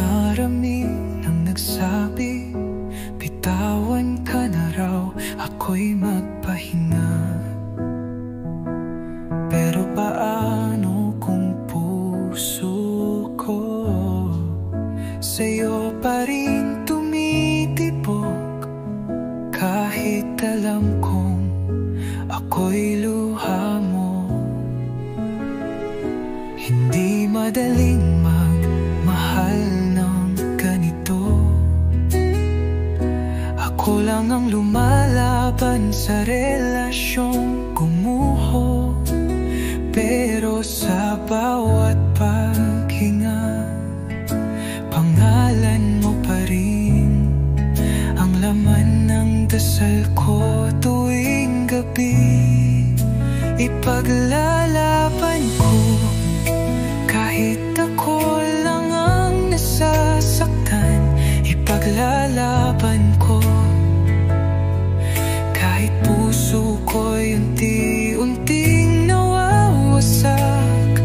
Maraming nagsabi, bitawan ka na raw, ako'y magpahinga. Pero paano kung puso ko sa'yo pa rin tumitibok, kahit alam kong ako'y luha mo. Hindi madaling magmahal ng ganito. Ako lang ang lumalaban sa relasyong gumuho, pero sa bawat paghinga, pangalan mo pa rin ang laman ng dasal ko tuwing gabi. Ipaglalaban ko kahit ako lang ang nasasaktan. Ipaglalaban ko kahit puso ko'y unti-unting nawawasak.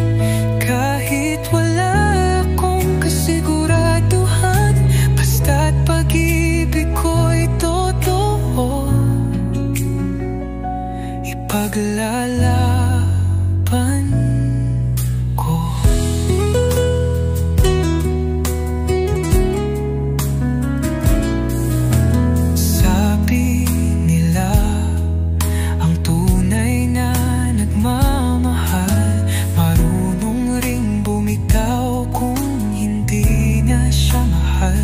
Kahit wala akong kasiguraduhan, basta't pag-ibig ko'y totoo. Ipaglalaban ko. Sabi nila ang tunay na nagmamahal marunong ring bumitaw kung hindi na siya mahal.